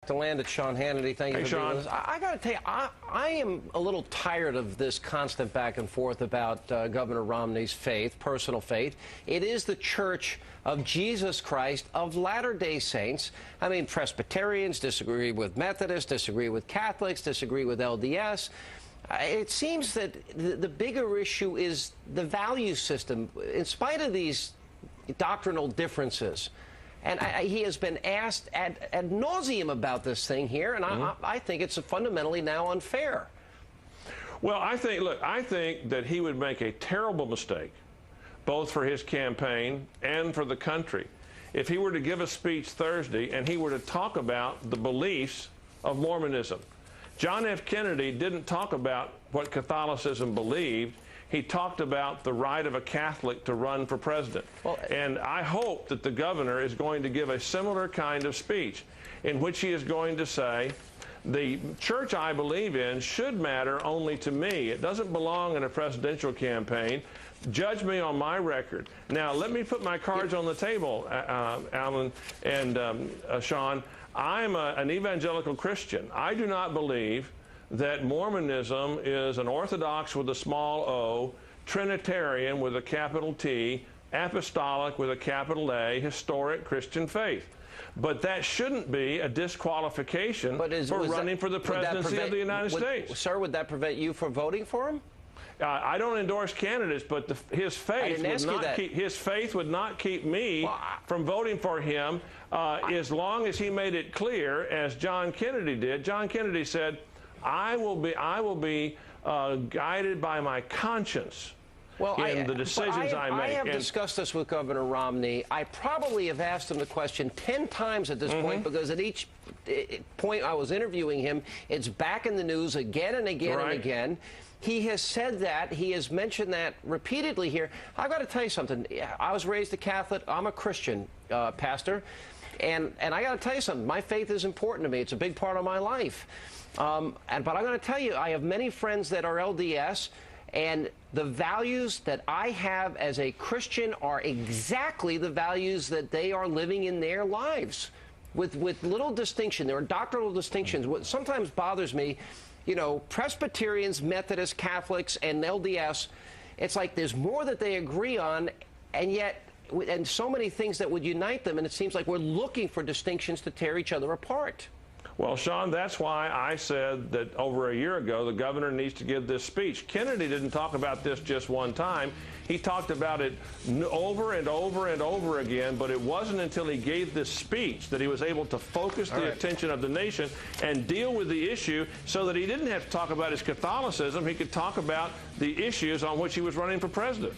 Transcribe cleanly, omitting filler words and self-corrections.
To land at Sean Hannity. Thank you for being with us. I got to tell you, I am a little tired of this constant back and forth about Governor Romney's faith, personal faith. It is the Church of Jesus Christ of Latter-day Saints. I mean, Presbyterians disagree with Methodists, disagree with Catholics, disagree with LDS. It seems that the bigger issue is the value system, in spite of these doctrinal differences. And he has been asked ad nauseum about this thing here, and I think it's fundamentally now unfair. Well, I think that he would make a terrible mistake, both for his campaign and for the country, if he were to give a speech Thursday and he were to talk about the beliefs of Mormonism. John F. Kennedy didn't talk about what Catholicism believed. He talked about the right of a Catholic to run for president. Well, and I hope that the governor is going to give a similar kind of speech in which he is going to say, the church I believe in should matter only to me. It doesn't belong in a presidential campaign. Judge me on my record. Now, let me put my cards on the table, Alan and Sean. I'm an evangelical Christian. I do not believe that Mormonism is an Orthodox with a small o, Trinitarian with a capital T, Apostolic with a capital A, historic Christian faith. But that shouldn't be a disqualification for running for the presidency of the United States. Sir, would that prevent you from voting for him? I don't endorse candidates, but his faith would not keep me from voting for him as long as he made it clear, as John Kennedy did. John Kennedy said, I will be guided by my conscience in the decisions I make. I have discussed this with Governor Romney. I probably have asked him the question 10 times at this point, because at each point I was interviewing him, it's back in the news again and again and again. He has said that. He has mentioned that repeatedly here. I've got to tell you something. I was raised a Catholic. I'm a Christian pastor. And I got to tell you something. My faith is important to me. It's a big part of my life. But I'm going to tell you, I have many friends that are LDS, and the values that I have as a Christian are exactly the values that they are living in their lives, with little distinction. There are doctrinal distinctions. What sometimes bothers me, you know, Presbyterians, Methodists, Catholics, and LDS, it's like there's more that they agree on, and yet, and so many things that would unite them, and it seems like we're looking for distinctions to tear each other apart. Well, Sean, that's why I said that over a year ago the governor needs to give this speech. Kennedy didn't talk about this just one time. He talked about it over and over and over again, but it wasn't until he gave this speech that he was able to focus the attention of the nation and deal with the issue so that he didn't have to talk about his Catholicism. He could talk about the issues on which he was running for president.